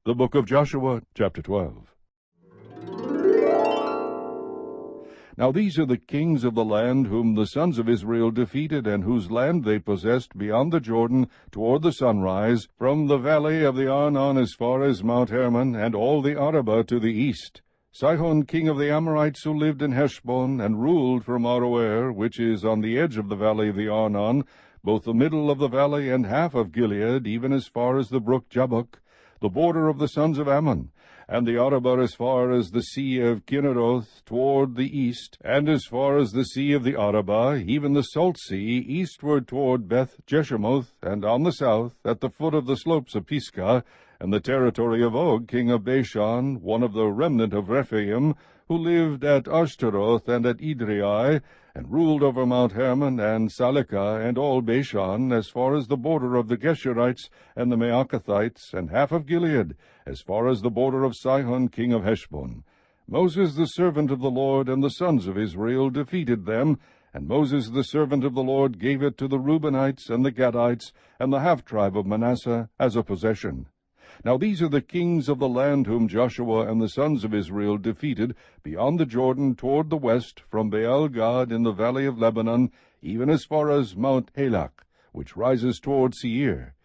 The book of Joshua, chapter 12. Now these are the kings of the land whom the sons of Israel defeated, and whose land they possessed beyond the Jordan toward the sunrise, from the valley of the Arnon as far as Mount Hermon, and all the Arabah to the east. Sihon king of the Amorites, who lived in Heshbon, and ruled from Aroer, which is on the edge of the valley of the Arnon, both the middle of the valley and half of Gilead, even as far as the brook Jabbok, the border of the sons of Ammon, and the Arabah as far as the sea of Kinneroth toward the east, and as far as the sea of the Arabah, even the salt sea, eastward toward Beth Jeshemoth, and on the south, at the foot of the slopes of Pisgah, and the territory of Og king of Bashan, one of the remnant of Rephaim, who lived at Ashtaroth and at Edrei, and ruled over Mount Hermon and Salekah and all Bashan, as far as the border of the Geshurites and the Maacathites, and half of Gilead, as far as the border of Sihon king of Heshbon. Moses the servant of the Lord and the sons of Israel defeated them, and Moses the servant of the Lord gave it to the Reubenites and the Gadites and the half-tribe of Manasseh as a possession. Now these are the kings of the land whom Joshua and the sons of Israel defeated beyond the Jordan toward the west, from Baal-gad in the valley of Lebanon, even as far as Mount Halak, which rises toward Seir.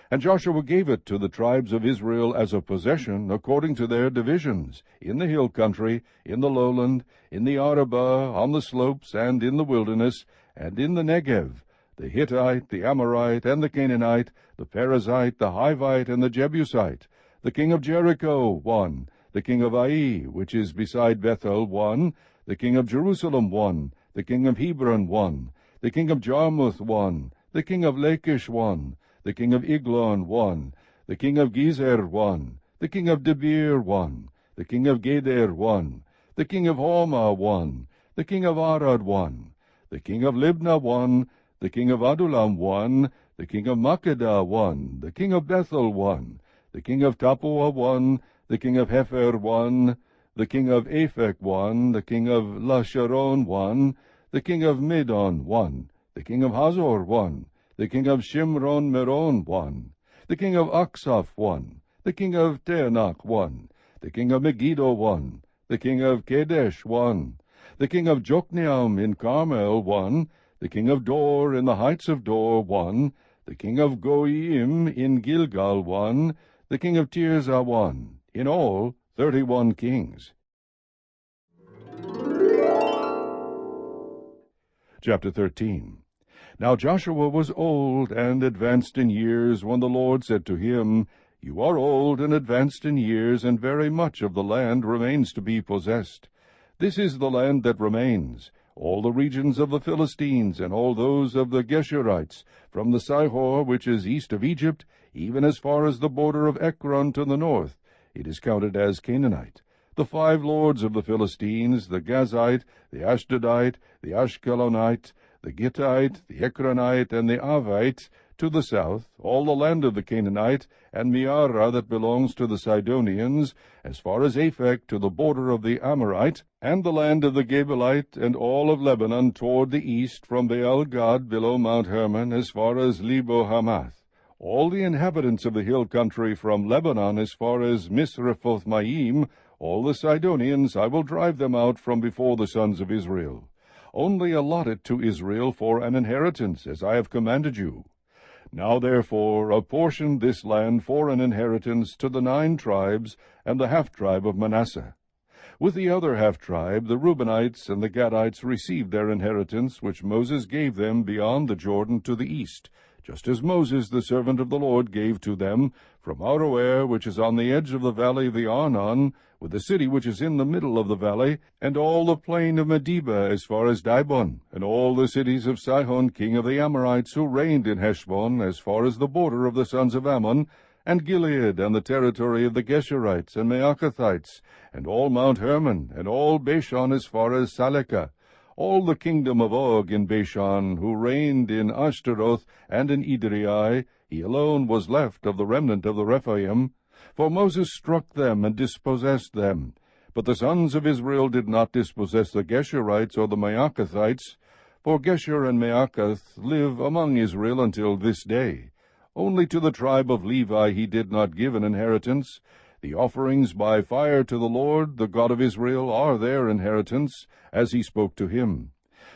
And Joshua gave it to the tribes of Israel as a possession, according to their divisions, in the hill country, in the lowland, in the Arabah, on the slopes, and in the wilderness, and in the Negev, the Hittite, the Amorite, and the Canaanite, the Perizzite, the Hivite, and the Jebusite. The king of Jericho, 1. The king of Ai, which is beside Bethel, 1. The king of Jerusalem, 1. The king of Hebron, 1. The king of Jarmuth, 1. The king of Lachish, 1. The king of Eglon, 1. The king of Gezer, 1. The king of Debir, 1. The king of Geder, 1. The king of Hormah, 1. The king of Arad, 1. The king of Libnah, 1. The king of Adullam, 1. The king of Makkedah, 1. The king of Bethel, 1. The king of Tappuah, 1. The king of Hepher, 1. The king of Aphek, 1. The king of Lasharon, 1. The king of Medon, 1. The king of Hazor, 1. The king of Shimron Meron, 1. The king of Aksaph, 1. The king of Teanach, 1. The king of Megiddo, 1. The king of Kadesh, 1. The king of Jokneam in Carmel, 1. The king of Dor in the heights of Dor, 1. The king of Goyim in Gilgal, 1. The king of Tirzah, 1. In all, 31 kings. Chapter 13. Now Joshua was old and advanced in years, when the Lord said to him, You are old and advanced in years, and very much of the land remains to be possessed. This is the land that remains, all the regions of the Philistines, and all those of the Geshurites, from the Sihor, which is east of Egypt, even as far as the border of Ekron to the north. It is counted as Canaanite. The 5 lords of the Philistines, the Gazite, the Ashdodite, the Ashkelonite, the Gittite, the Ekronite, and the Avite, to the south, all the land of the Canaanite, and Mearah that belongs to the Sidonians, as far as Aphek to the border of the Amorite, and the land of the Gebelite, and all of Lebanon toward the east, from Baal-gad below Mount Hermon, as far as Lebo Hamath. All the inhabitants of the hill country from Lebanon as far as Misrephoth-maim, all the Sidonians, I will drive them out from before the sons of Israel. Only allot it to Israel for an inheritance, as I have commanded you. Now therefore apportion this land for an inheritance to the 9 tribes and the half-tribe of Manasseh. With the other half-tribe, the Reubenites and the Gadites received their inheritance, which Moses gave them beyond the Jordan to the east, just as Moses the servant of the Lord gave to them, from Aroer, which is on the edge of the valley of the Arnon, with the city which is in the middle of the valley, and all the plain of Medeba as far as Dibon, and all the cities of Sihon king of the Amorites, who reigned in Heshbon, as far as the border of the sons of Ammon, and Gilead, and the territory of the Geshurites and Maacathites, and all Mount Hermon, and all Bashan as far as Salekah, all the kingdom of Og in Bashan, who reigned in Ashtaroth and in Edrei. He alone was left of the remnant of the Rephaim. For Moses struck them and dispossessed them. But the sons of Israel did not dispossess the Geshurites or the Maacathites, for Geshur and Maacath live among Israel until this day. Only to the tribe of Levi he did not give an inheritance. The offerings by fire to the Lord, the God of Israel, are their inheritance, as he spoke to him.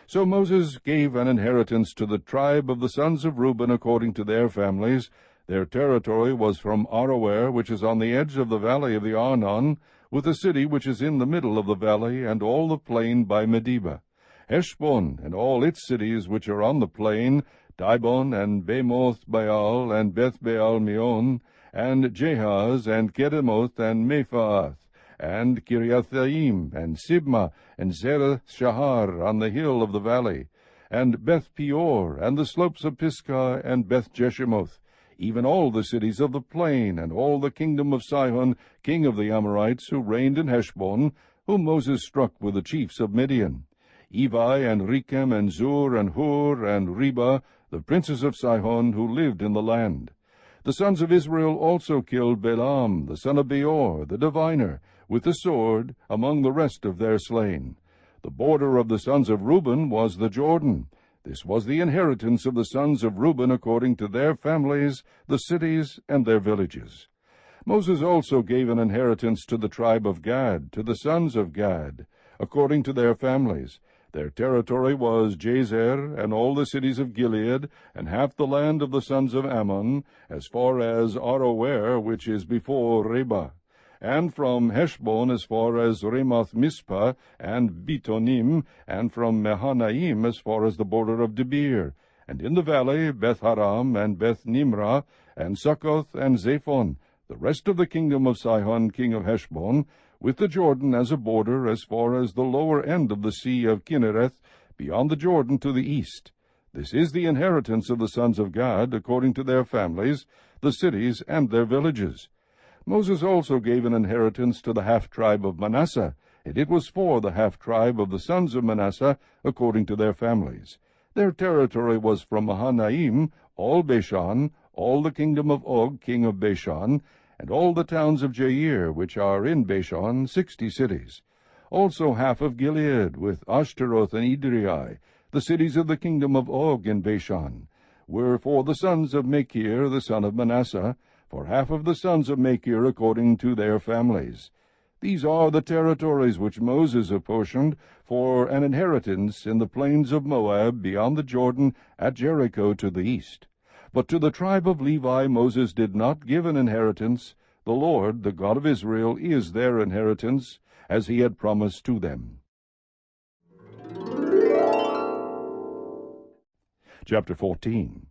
So Moses gave an inheritance to the tribe of the sons of Reuben according to their families. Their territory was from Aroer, which is on the edge of the valley of the Arnon, with the city which is in the middle of the valley, and all the plain by Medeba. Heshbon, and all its cities which are on the plain, Dibon, and Bamoth Baal, and Beth Baal Meon, and Jahaz, and Kedemoth, and Mephaath, and Kiriathaim, and Sibma, and Zereth Shahar on the hill of the valley, and Beth Peor, and the slopes of Pisgah, and Beth Jeshimoth, even all the cities of the plain, and all the kingdom of Sihon, king of the Amorites, who reigned in Heshbon, whom Moses struck with the chiefs of Midian. Evi, and Rechem, and Zur, and Hur, and Reba, the princes of Sihon, who lived in the land. The sons of Israel also killed Balaam, the son of Beor, the diviner, with the sword, among the rest of their slain. The border of the sons of Reuben was the Jordan. This was the inheritance of the sons of Reuben according to their families, the cities, and their villages. Moses also gave an inheritance to the tribe of Gad, to the sons of Gad, according to their families. Their territory was Jazer, and all the cities of Gilead, and half the land of the sons of Ammon, as far as Aroer, which is before Reba, and from Heshbon as far as Ramoth Mizpah, and Bitonim, and from Mahanaim as far as the border of Debir, and in the valley Beth Haram, and Beth Nimrah, and Succoth, and Zaphon, the rest of the kingdom of Sihon king of Heshbon, with the Jordan as a border as far as the lower end of the sea of Kinnereth, beyond the Jordan to the east. This is the inheritance of the sons of Gad, according to their families, the cities and their villages. Moses also gave an inheritance to the half-tribe of Manasseh, and it was for the half-tribe of the sons of Manasseh, according to their families. Their territory was from Mahanaim, all Bashan, all the kingdom of Og, king of Bashan, and all the towns of Jair, which are in Bashan, 60 cities. Also half of Gilead, with Ashtaroth and Edrei, the cities of the kingdom of Og in Bashan, were for the sons of Machir, the son of Manasseh, for half of the sons of Machir according to their families. These are the territories which Moses apportioned for an inheritance in the plains of Moab beyond the Jordan at Jericho to the east. But to the tribe of Levi Moses did not give an inheritance. The Lord, the God of Israel, is their inheritance, as he had promised to them. Chapter 14.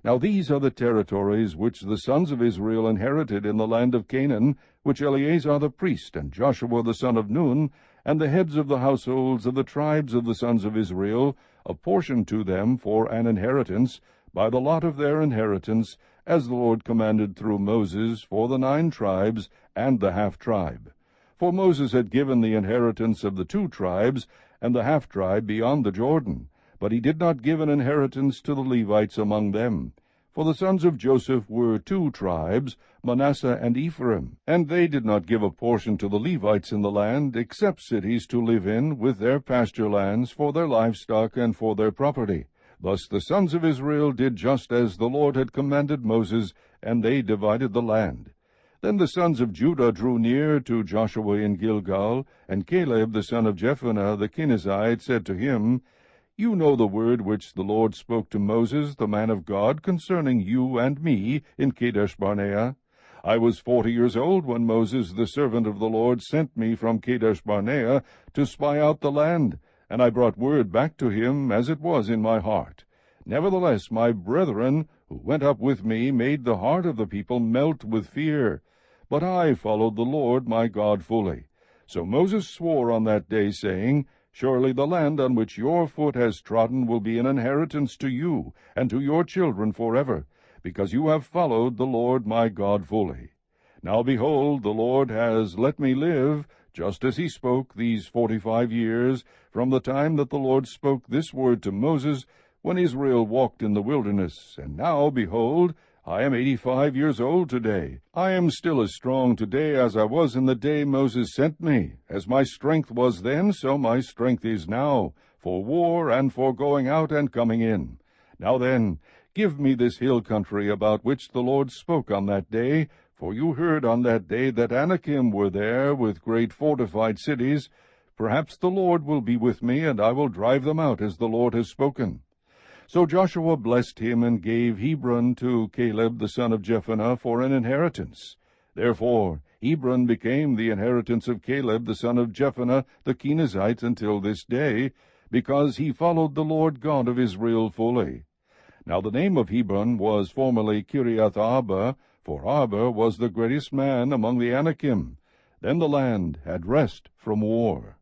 Now these are the territories which the sons of Israel inherited in the land of Canaan, which Eleazar the priest, and Joshua the son of Nun, and the heads of the households of the tribes of the sons of Israel, apportioned to them for an inheritance, by the lot of their inheritance, as the Lord commanded through Moses, for the 9 tribes and the half-tribe. For Moses had given the inheritance of the 2 tribes, and the half-tribe beyond the Jordan, but he did not give an inheritance to the Levites among them. For the sons of Joseph were 2 tribes, Manasseh and Ephraim, and they did not give a portion to the Levites in the land, except cities to live in, with their pasture lands, for their livestock and for their property. Thus the sons of Israel did just as the Lord had commanded Moses, and they divided the land. Then the sons of Judah drew near to Joshua in Gilgal, and Caleb the son of Jephunneh the Kenizzite said to him, You know the word which the Lord spoke to Moses, the man of God, concerning you and me in Kadesh-barnea. I was 40 years old when Moses, the servant of the Lord, sent me from Kadesh-barnea to spy out the land, and I brought word back to him as it was in my heart. Nevertheless, my brethren, who went up with me, made the heart of the people melt with fear. But I followed the Lord my God fully. So Moses swore on that day, saying, Surely the land on which your foot has trodden will be an inheritance to you and to your children forever, because you have followed the Lord my God fully. Now behold, the Lord has let me live, just as he spoke these 45 years, from the time that the Lord spoke this word to Moses, when Israel walked in the wilderness. And now, behold, I am 85 years old today. I am still as strong today as I was in the day Moses sent me. As my strength was then, so my strength is now, for war and for going out and coming in. Now then, give me this hill country about which the Lord spoke on that day, For you heard on that day that Anakim were there with great fortified cities. Perhaps the Lord will be with me, and I will drive them out, as the Lord has spoken. So Joshua blessed him, and gave Hebron to Caleb the son of Jephunneh for an inheritance. Therefore Hebron became the inheritance of Caleb the son of Jephunneh the Kenizzite until this day, because he followed the Lord God of Israel fully. Now the name of Hebron was formerly Kiriath Arba, for Arba was the greatest man among the Anakim. Then the land had rest from war.